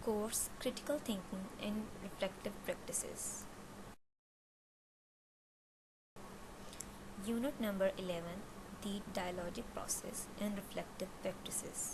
course Critical Thinking and Reflective Practices. Unit number 11, the Dialogic Process and Reflective Practices.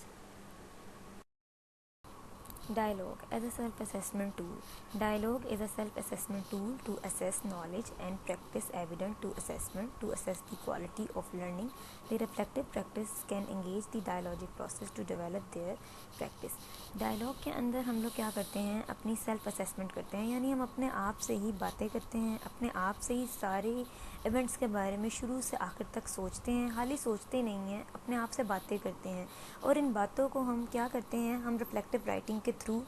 Dialogue as a self-assessment tool. Dialogue is a self-assessment tool to assess knowledge and practice evident to assessment to assess the quality of learning. The reflective practice can engage the dialogic process to develop their practice. Dialogue के अंदर हम लोग क्या करते हैं, अपनी self assessment करते हैं, यानी हम अपने आप से ही बातें करते हैं, अपने आप से ही सारे इवेंट्स के बारे में शुरू से आखिर तक सोचते हैं, खाली सोचते नहीं हैं, अपने आप से बातें करते हैं और इन बातों को हम क्या करते हैं, हम रिफ्लेक्टिव राइटिंग के थ्रू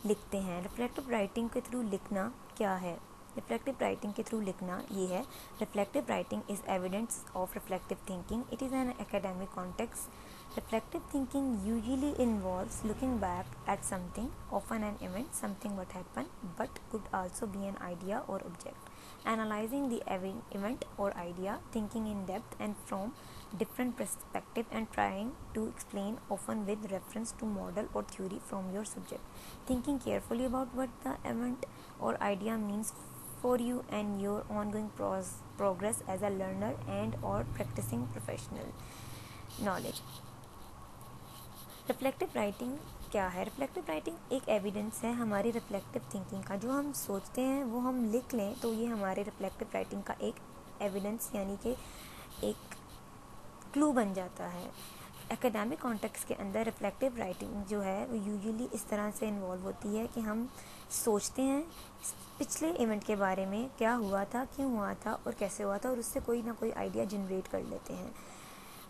लिखते हैं। रिफ्लेक्टिव राइटिंग के थ्रू लिखना क्या है? रिफ्लेक्टिव राइटिंग के थ्रू लिखना ये है, reflective writing is evidence of reflective thinking. It is an academic context. Reflective thinking usually involves looking back at something, often an event, something what happened, but could also be an idea or object. Analyzing the event or idea, thinking in depth and from different perspective and trying to explain, often with reference to model or theory from your subject. Thinking carefully about what the event or idea means for you and your ongoing progress as a learner and or practicing professional knowledge. Reflective writing क्या है? Reflective writing एक evidence है हमारी reflective thinking का। जो हम सोचते हैं वो हम लिख लें तो ये हमारे रिफ्लेक्टिव राइटिंग का एक एविडेंस यानी कि एक क्लू बन जाता है। एकेडमिक कॉन्टेक्स्ट के अंदर रिफ्लेक्टिव राइटिंग जो है वो यूजुअली इस तरह से इन्वॉल्व होती है कि हम सोचते हैं पिछले इवेंट के बारे में, क्या हुआ था, क्यों हुआ था और कैसे हुआ था, और उससे कोई ना कोई आइडिया जनरेट कर लेते हैं।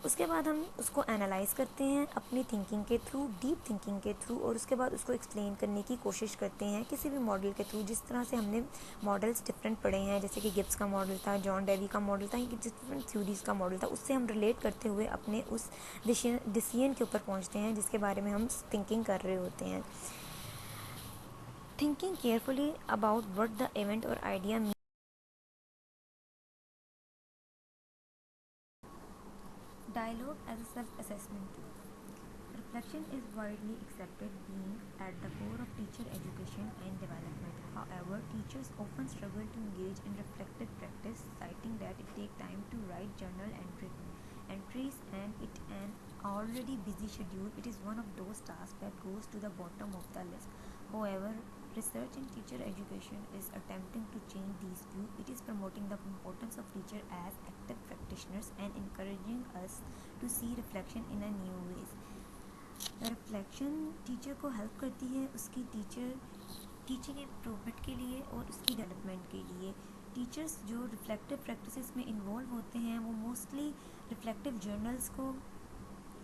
उसके बाद हम उसको एनालाइज करते हैं अपनी थिंकिंग के थ्रू, डीप थिंकिंग के थ्रू, और उसके बाद उसको एक्सप्लेन करने की कोशिश करते हैं किसी भी मॉडल के थ्रू। जिस तरह से हमने मॉडल्स डिफरेंट पढ़े हैं, जैसे कि गिब्स का मॉडल था, जॉन डेवी का मॉडल था, डिफरेंट थ्योरीज का मॉडल था, उससे हम रिलेट करते हुए अपने उस डिसीजन के ऊपर पहुंचते हैं जिसके बारे में हम थिंकिंग कर रहे होते हैं। Thinking carefully about what the event और idea Dialogue as a self-assessment tool. Reflection is widely accepted being at the core of teacher education and development. However, teachers often struggle to engage in reflective practice, citing that it takes time to write journal entries and it an already busy schedule. It is one of those tasks that goes to the bottom of the list. However, research in teacher education is attempting to change these views. It is promoting the importance of teacher as active practitioners and encouraging us to see reflection in a new ways. Reflection teacher को help करती है उसकी teaching improvement के लिए और उसकी development के लिए। टीचर्स जो रिफ्लेक्टिव प्रैक्टिसेस में इन्वॉल्व होते हैं वो मोस्टली रिफ्लेक्टिव जर्नल्स को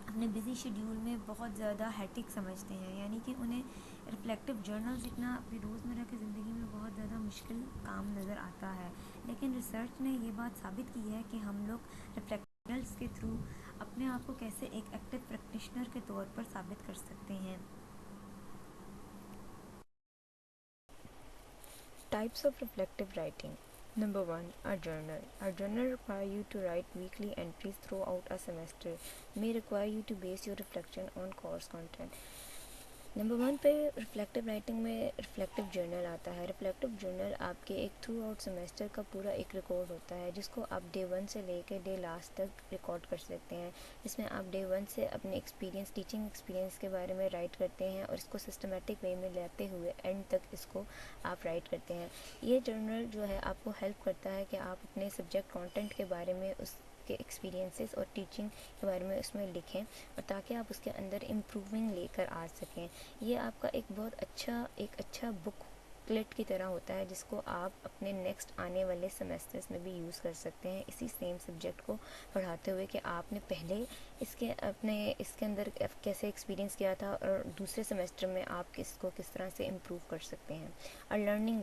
अपने बिजी शेड्यूल में बहुत ज़्यादा हैटिक समझते हैं, यानी कि उन्हें रिफ्लेक्टिव जर्नल्स लिखना अपनी रोज़मर्रा की ज़िंदगी में बहुत ज़्यादा मुश्किल काम नज़र आता है। लेकिन रिसर्च ने ये बात साबित की है कि हम लोग रिफ्लेक्टिव जर्नल्स के थ्रू अपने आप को कैसे एक एक्टिव प्रैक्टिशनर के तौर पर साबित कर सकते हैं। Types of reflective writing. Number 1. A journal. A journal requires you to write weekly entries throughout a semester. May require you to base your reflection on course content. Number 1 पे reflective writing में reflective journal आता है। Reflective journal आपके एक through out semester का पूरा एक record होता है जिसको आप डे 1 से लेकर डे लास्ट तक रिकॉर्ड कर सकते हैं। इसमें आप डे 1 से अपने एक्सपीरियंस, टीचिंग एक्सपीरियंस के बारे में राइट करते हैं और इसको सिस्टमेटिक वे में लेते हुए एंड तक इसको आप राइट करते हैं। ये जर्नल जो है आपको हेल्प करता है कि आप अपने सब्जेक्ट कॉन्टेंट के बारे में के एक्सपीरियंसेस और टीचिंग के बारे में उसमें लिखें और ताकि आप उसके अंदर इम्प्रूविंग लेकर आ सकें। ये आपका एक बहुत अच्छा बुकलेट की तरह होता है जिसको आप अपने नेक्स्ट आने वाले सेमेस्टर्स में भी यूज़ कर सकते हैं इसी सेम सब्जेक्ट को पढ़ाते हुए कि आपने पहले इसके अंदर कैसे एक्सपीरियंस किया था और दूसरे सेमेस्टर में आप इसको किस तरह से इम्प्रूव कर सकते हैं। A learning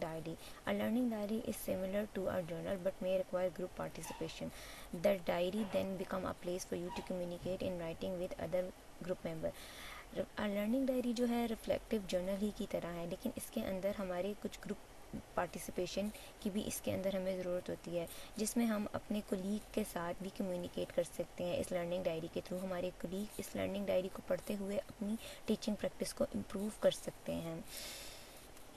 diary is similar to a journal but may require group participation. The diary then become a place for you to communicate in writing with other group member. Learning diary जो है reflective journal ही की तरह है, लेकिन इसके अंदर हमारे कुछ ग्रुप पार्टिसिपेशन की भी इसके अंदर हमें ज़रूरत होती है, जिसमें हम अपने कोलीग के साथ भी कम्युनिकेट कर सकते हैं इस लर्निंग डायरी के थ्रू। हमारे कोलीग इस लर्निंग डायरी को पढ़ते हुए अपनी टीचिंग प्रैक्टिस को इम्प्रूव कर सकते हैं।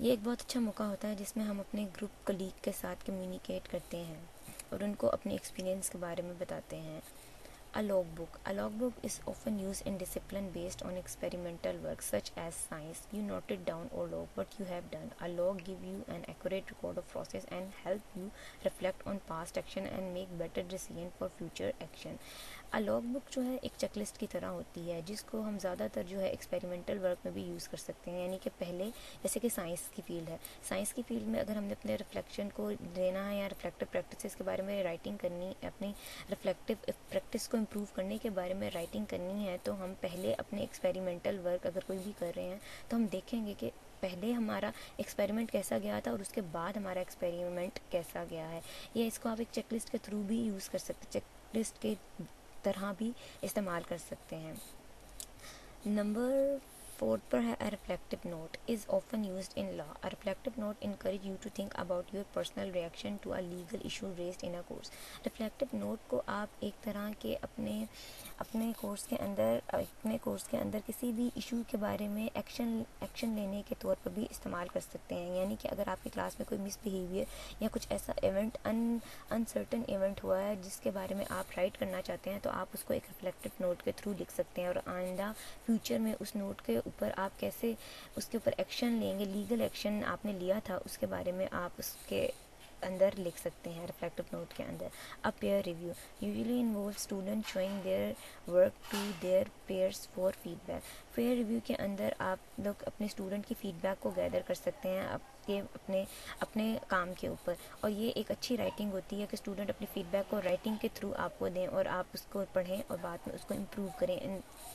ये एक बहुत अच्छा मौका होता है जिसमें हम अपने ग्रुप कोलीग के साथ कम्युनिकेट करते हैं और उनको अपने एक्सपीरियंस के बारे में बताते हैं। A logbook. A logbook is often used in discipline based on experimental work such as science. You note it down or log what you have done. A log give you an accurate record of process and help you reflect on past action and make better decision for future action. A logbook जो है एक checklist की तरह होती है जिसको हम ज़्यादातर जो है एक्सपेरिमेंटल वर्क में भी यूज़ कर सकते हैं। यानी कि पहले जैसे कि साइंस की फील्ड है, साइंस की फील्ड में अगर हमने अपने रिफ्लेक्शन को लेना है या रिफ्लेक्टिव प्रैक्टिसेस के बारे में राइटिंग करनी, अपनी रिफ्लेक्टिव प्रैक्टिस को इम्प्रूव करने के बारे में राइटिंग करनी है, तो हम पहले अपने एक्सपेरिमेंटल वर्क अगर कोई भी कर रहे हैं तो हम देखेंगे कि पहले हमारा एक्सपेरिमेंट कैसा गया था और उसके बाद हमारा एक्सपेरिमेंट कैसा गया है। या इसको आप एक चेकलिस्ट के थ्रू भी यूज़ कर सकते, चेकलिस्ट के तरह भी इस्तेमाल कर सकते हैं। नंबर 4 पर है a reflective note is often used in law. A reflective note encourage you to think about your personal reaction to a legal issue raised in a course. Reflective note को आप एक तरह के अपने कोर्स के अंदर किसी भी इशू के बारे में एक्शन लेने के तौर पर भी इस्तेमाल कर सकते हैं। यानी कि अगर आपकी क्लास में कोई मिसबिहेवियर या कुछ ऐसा इवेंट अनसर्टन इवेंट हुआ है जिसके बारे में आप राइट करना चाहते हैं, तो आप उसको एक रिफ्लेक्टिव नोट के थ्रू लिख सकते हैं और आइंदा फ्यूचर में उस नोट के ऊपर आप कैसे उसके ऊपर एक्शन लेंगे, लीगल एक्शन आपने लिया था उसके बारे में आप उसके अंदर लिख सकते हैं रिफ्लेक्टिव नोट के अंदर। A peer review usually involve student showing their work to their peers for feedback. Peer review के अंदर आप लोग अपने स्टूडेंट की फीडबैक को गैदर कर सकते हैं आपके अपने काम के ऊपर, और ये एक अच्छी राइटिंग होती है कि स्टूडेंट अपनी फीडबैक को राइटिंग के थ्रू आपको दें और आप उसको पढ़ें और बाद में उसको इम्प्रूव करें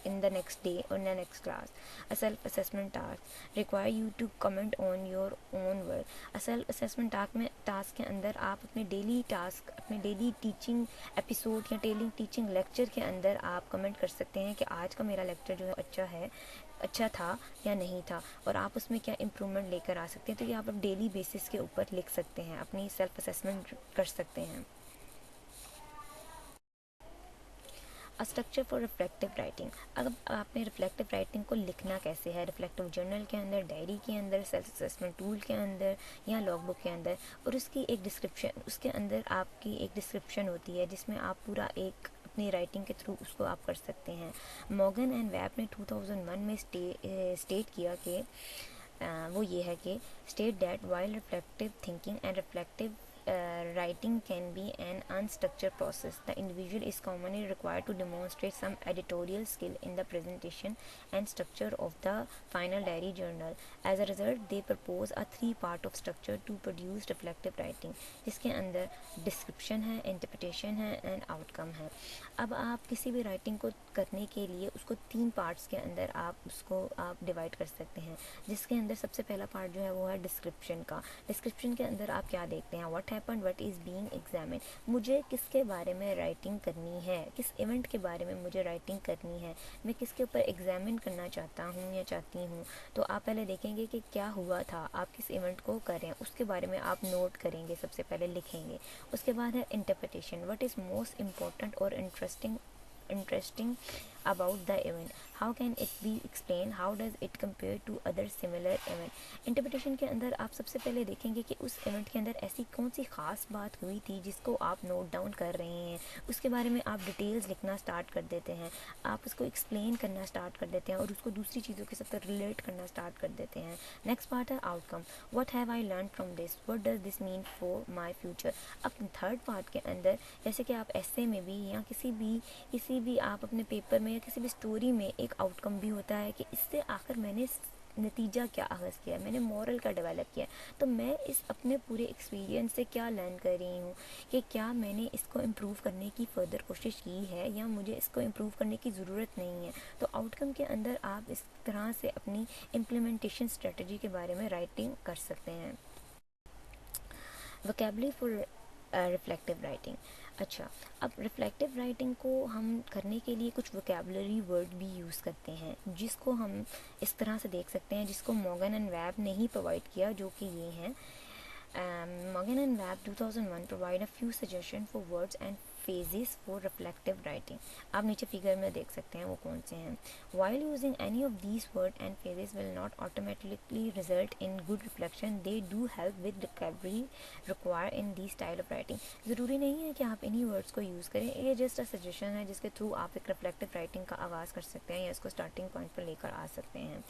इन द नेक्स्ट डे और the next class. A self assessment task require you to comment on your own work. A self assessment task के अंदर आप अपने डेली टीचिंग एपिसोड या डेली टीचिंग लेक्चर के अंदर आप कमेंट कर सकते हैं कि आज का मेरा लेक्चर जो है अच्छा था या नहीं था, और आप उसमें क्या इम्प्रूवमेंट लेकर आ सकते हैं। तो ये आप डेली बेसिस के ऊपर लिख सकते हैं, अपनी सेल्फ असेसमेंट कर सकते हैं। A structure for reflective writing. अब आपने रिफ्लेक्टिव राइटिंग को लिखना कैसे है, रिफ्लेक्टिव जर्नल के अंदर, डायरी के अंदर, सेल्फ असेसमेंट टूल के अंदर या लॉगबुक के अंदर, और उसकी एक डिस्क्रिप्शन, उसके अंदर आपकी एक डिस्क्रिप्शन होती है जिसमें आप पूरा एक अपनी राइटिंग के थ्रू उसको आप कर सकते हैं। मॉर्गन एंड वेब ने 2001 में स्टेट किया कि वो ये है कि state that while reflective thinking and reflective writing can be an unstructured process. The individual is commonly required to demonstrate some editorial skill in the presentation and structure of the final diary journal. As a result, they propose a 3-part of structure to produce reflective writing, जिसके अंदर description है, interpretation है and outcome है। अब आप किसी भी writing को करने के लिए उसको 3 पार्ट्स के अंदर आप डिवाइड कर सकते हैं, जिसके अंदर सबसे पहला पार्ट जो है वो है डिस्क्रिप्शन का। डिस्क्रिप्शन के अंदर आप क्या देखते हैं, what happened, what is being examine. मुझे किसके बारे में राइटिंग करनी है, किस इवेंट के बारे में मुझे राइटिंग करनी है, मैं किसके ऊपर एग्जामिन करना चाहता हूँ या चाहती हूँ। तो आप पहले देखेंगे कि क्या हुआ था, आप किस इवेंट को कर रहे हैं, उसके बारे में आप नोट करेंगे, सबसे पहले लिखेंगे। उसके बाद है interpretation, what is most important और interesting about the event, how can it be explained, how does it compare to other similar event। Interpretation के अंदर आप सबसे पहले देखेंगे कि उस इवेंट के अंदर ऐसी कौन सी खास बात हुई थी जिसको आप नोट डाउन कर रहे हैं, उसके बारे में आप डिटेल्स लिखना स्टार्ट कर देते हैं, आप उसको एक्सप्लेन करना स्टार्ट कर देते हैं और उसको दूसरी चीज़ों के साथ रिलेट करना स्टार्ट कर देते हैं। नेक्स्ट पार्ट है outcome, what have I learn from this, what does this mean for my future. अब थर्ड पार्ट के अंदर जैसे कि आप ऐसे में भी या किसी भी आप अपने पेपर में या किसी भी स्टोरी में एक आउटकम भी होता है कि इससे आखिर मैंने नतीजा क्या अखज़ किया, मैंने मॉरल का डेवलप किया, तो मैं इस अपने पूरे एक्सपीरियंस से क्या लर्न कर रही हूँ कि क्या मैंने इसको इम्प्रूव करने की फ़र्दर कोशिश की है या मुझे इसको इम्प्रूव करने की ज़रूरत नहीं है। तो आउटकम के अंदर आप इस तरह से अपनी इम्प्लीमेंटेशन स्ट्रेटजी के बारे में राइटिंग कर सकते हैं। Vocabulary for reflective writing. अच्छा, अब रिफ्लेक्टिव राइटिंग को हम करने के लिए कुछ वोकैबुलरी वर्ड भी यूज़ करते हैं जिसको हम इस तरह से देख सकते हैं, जिसको मॉर्गन एंड वेब ने ही प्रोवाइड किया, जो कि ये हैं। Morgan and Webb 2001 provide a few suggestions for words and phases for reflective writing. आप नीचे फिगर में देख सकते हैं वो कौन से हैं. While using any of these words and phrases will not automatically result in good reflection, they do help with recovery required in these style of writing. ज़रूरी नहीं है कि आप इन्हीं वर्ड्स को यूज़ करें, ये जस्ट अ सजेशन है जिसके थ्रू आप एक रिफ्लेक्टिव राइटिंग का आगाज़ कर सकते हैं या इसको स्टार्टिंग पॉइंट पर लेकर आ सकते हैं.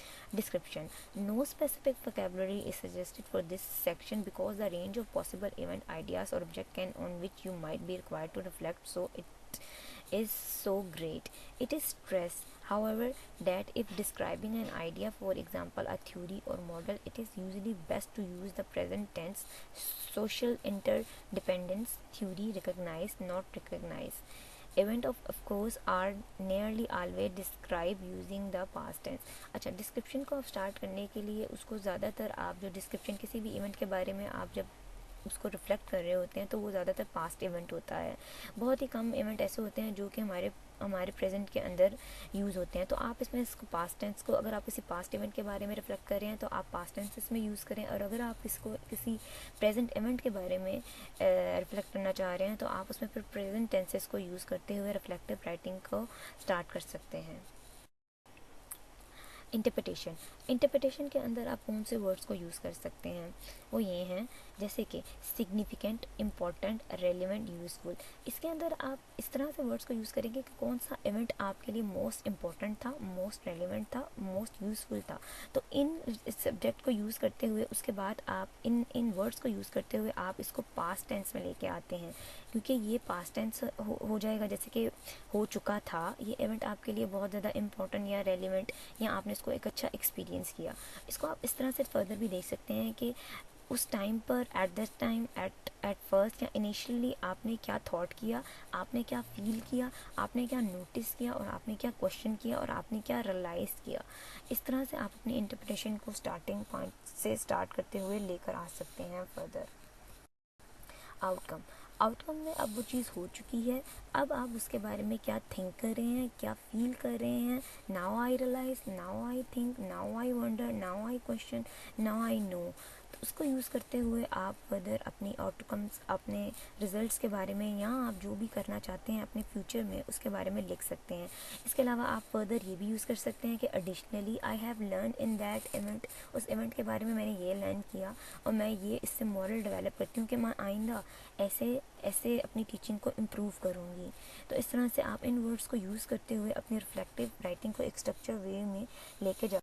Description. No specific vocabulary is suggested for this section because the range of possible event, ideas or object can on which you might be required to reflect so it is so great. It is stressed, however, that if describing an idea, for example a theory or model, it is usually best to use the present tense. Social interdependence theory, recognize not recognize. Event of course are nearly always described using the past tense. अच्छा, description को आप start करने के लिए उसको ज़्यादातर आप जो डिस्क्रिप्शन किसी भी इवेंट के बारे में आप जब उसको रिफ्लेक्ट कर रहे होते हैं तो वो ज़्यादातर पास्ट इवेंट होता है. बहुत ही कम इवेंट ऐसे होते हैं जो कि हमारे प्रेजेंट के अंदर यूज़ होते हैं. तो आप इसमें इसको पास्ट टेंस को, अगर आप किसी पास्ट इवेंट के बारे में रिफ्लेक्ट कर रहे हैं तो आप पास्ट टेंस इसमें यूज़ करें, और अगर आप इसको किसी प्रेजेंट इवेंट के बारे में रिफ्लेक्ट करना चाह रहे हैं तो आप उसमें फिर प्रेजेंट टेंसेस को यूज़ करते हुए रिफ्लेक्टिव राइटिंग को स्टार्ट कर सकते हैं. इंटरप्रिटेशन के अंदर आप कौन से वर्ड्स को यूज़ कर सकते हैं, वो ये हैं जैसे कि सिग्निफिकेंट, इम्पॉर्टेंट, रेलिवेंट, यूज़फुल. इसके अंदर आप इस तरह से वर्ड्स को यूज़ करेंगे कि कौन सा इवेंट आपके लिए मोस्ट इम्पॉर्टेंट था, मोस्ट रेलिवेंट था, मोस्ट यूज़फुल था. तो इन सब्जेक्ट को यूज़ करते हुए उसके बाद आप इन वर्ड्स को यूज़ करते हुए आप इसको पास्ट टेंस में लेके आते हैं, क्योंकि ये पास्ट टेंस हो जाएगा. जैसे कि हो चुका था, ये इवेंट आपके लिए बहुत ज़्यादा इंपॉर्टेंट या रेलिवेंट, या आपने इसको एक अच्छा एक्सपीरियंस किया. इसको आप इस तरह से फर्दर भी देख सकते हैं कि उस टाइम पर, at that time, at first या इनिशियली आपने क्या थॉट किया, आपने क्या फील किया, आपने क्या नोटिस किया, और आपने क्या क्वेश्चन किया, और आपने क्या रियलाइज़ किया. इस तरह से आप अपनी इंटरप्रिटेशन को स्टार्टिंग पॉइंट से स्टार्ट करते हुए लेकर आ सकते हैं फर्दर. आउटकम में अब वो चीज़ हो चुकी है, अब आप उसके बारे में क्या थिंक कर रहे हैं, क्या फील कर रहे हैं. Now I realise, now I think, now I wonder, now I question, now I know. तो उसको यूज़ करते हुए आप फर्दर अपनी आउटकम्स, अपने रिजल्ट्स के बारे में, या आप जो भी करना चाहते हैं अपने फ्यूचर में उसके बारे में लिख सकते हैं. इसके अलावा आप फर्दर ये भी यूज़ कर सकते हैं कि additionally I have learn in that event, उस इवेंट के बारे में मैंने ये लर्न किया और मैं ये इससे मॉरल डेवलप करती हूँ कि मैं आइंदा ऐसे ऐसे अपनी टीचिंग को इम्प्रूव करूँगी. तो इस तरह से आप इन वर्ड्स को यूज़ करते हुए अपनी रिफ्लेक्टिव राइटिंग को एक स्ट्रक्चर वे में लेके जा.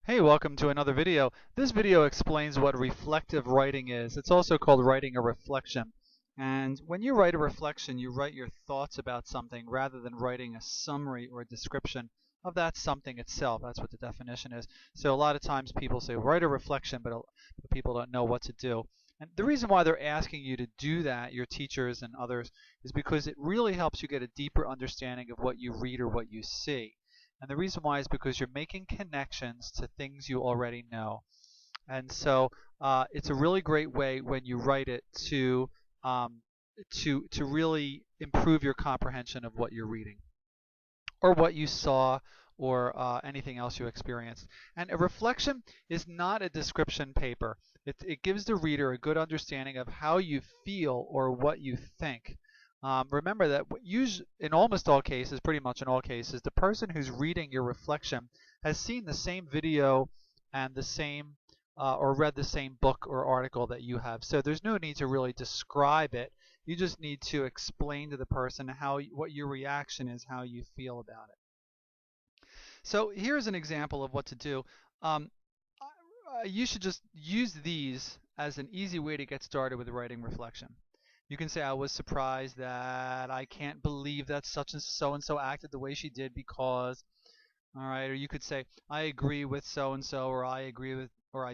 Hey, welcome to another video. This video explains what reflective writing is. It's also called writing a reflection. And when you write a reflection, you write your thoughts about something rather than writing a summary or a description of that something itself. That's what the definition is. So a lot of times people say write a reflection, but people don't know what to do. And the reason why they're asking you to do that, your teachers and others, is because it really helps you get a deeper understanding of what you read or what you see. And the reason why is because you're making connections to things you already know. And so it's a really great way when you write it um, to really improve your comprehension of what you're reading or what you saw or anything else you experienced. And a reflection is not a description paper. It gives the reader a good understanding of how you feel or what you think. Remember that in almost all cases, pretty much in all cases, the person who's reading your reflection has seen the same video and the same or read the same book or article that you have. So there's no need to really describe it. You just need to explain to the person what your reaction is, how you feel about it. So here's an example of what to do. Um, you should just use these as an easy way to get started with writing reflection. You can say, I was surprised that I can't believe that such and so acted the way she did because, all right, or you could say, I agree with so and so, or I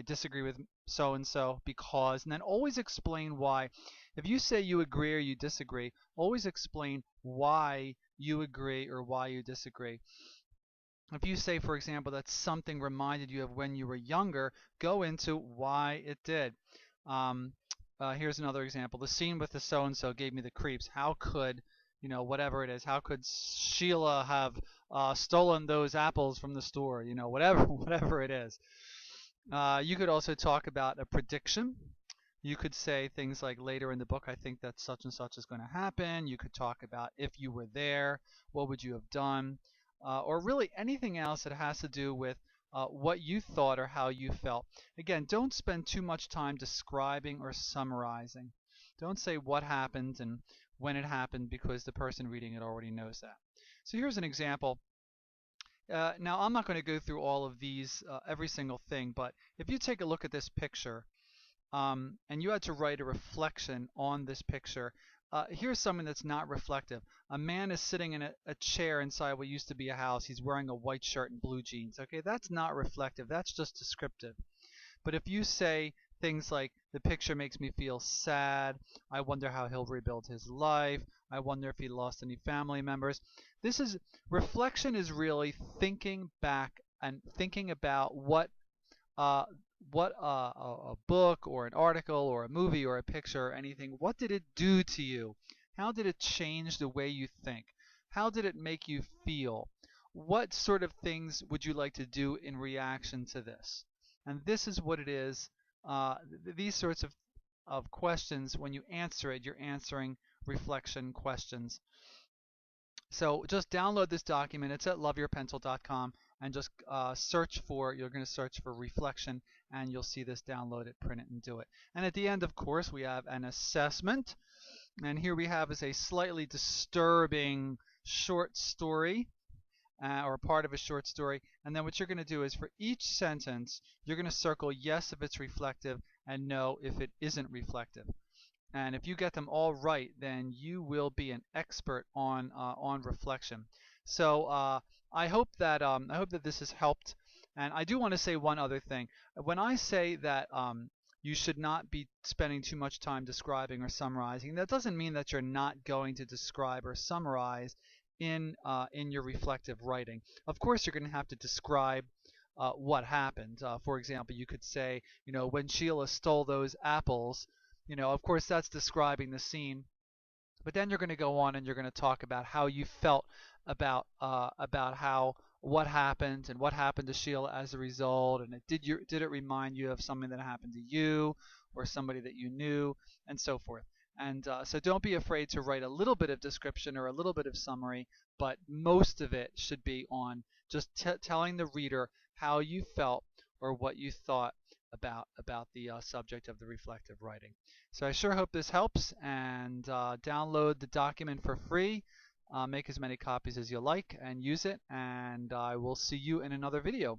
disagree with so and so because, and then always explain why. If you say you agree or you disagree, always explain why you agree or why you disagree. If you say, for example, that something reminded you of when you were younger, go into why it did. Here's another example. The scene with the so-and-so gave me the creeps. How could, whatever it is, how could Sheila have stolen those apples from the store, you know, whatever whatever it is. You could also talk about a prediction. You could say things like, later in the book, I think that such and such is going to happen. You could talk about, if you were there, what would you have done? Or really anything else that has to do with what you thought or how you felt. Again, don't spend too much time describing or summarizing. Don't say what happened and when it happened, because the person reading it already knows that. So here's an example. Now, I'm not going to go through all of these, every single thing, but if you take a look at this picture, and you had to write a reflection on this picture, here's something that's not reflective. A man is sitting in a chair inside what used to be a house. He's wearing a white shirt and blue jeans. Okay, that's not reflective. That's just descriptive. But if you say things like, the picture makes me feel sad, I wonder how he'll rebuild his life, I wonder if he lost any family members. Reflection is really thinking back and thinking about what a book or an article or a movie or a picture or anything, what did it do to you? How did it change the way you think? How did it make you feel? What sort of things would you like to do in reaction to this? And this is what it is. These sorts of questions, when you answer it, you're answering reflection questions. So just download this document. It's at loveyourpencil.com, and just you're going to search for reflection, and you'll see this, download it, print it, and do it. And at the end, of course, we have an assessment. And here we have is a slightly disturbing short story, or part of a short story. And then what you're going to do is, for each sentence, you're going to circle yes if it's reflective and no if it isn't reflective. And if you get them all right, then you will be an expert on reflection. So I hope that this has helped. And I do want to say one other thing. When I say that you should not be spending too much time describing or summarizing, that doesn't mean that you're not going to describe or summarize in your reflective writing. Of course, you're going to have to describe what happened. For example, you could say, you know, when Sheila stole those apples. You know, of course, that's describing the scene, but then you're going to go on and you're going to talk about how you felt about what happened and what happened to Sheila as a result, and did it remind you of something that happened to you or somebody that you knew, and so forth. And so don't be afraid to write a little bit of description or a little bit of summary, but most of it should be on just telling the reader how you felt or what you thought about the subject of the reflective writing. So I sure hope this helps, and download the document for free. Make as many copies as you like and use it, and I will see you in another video.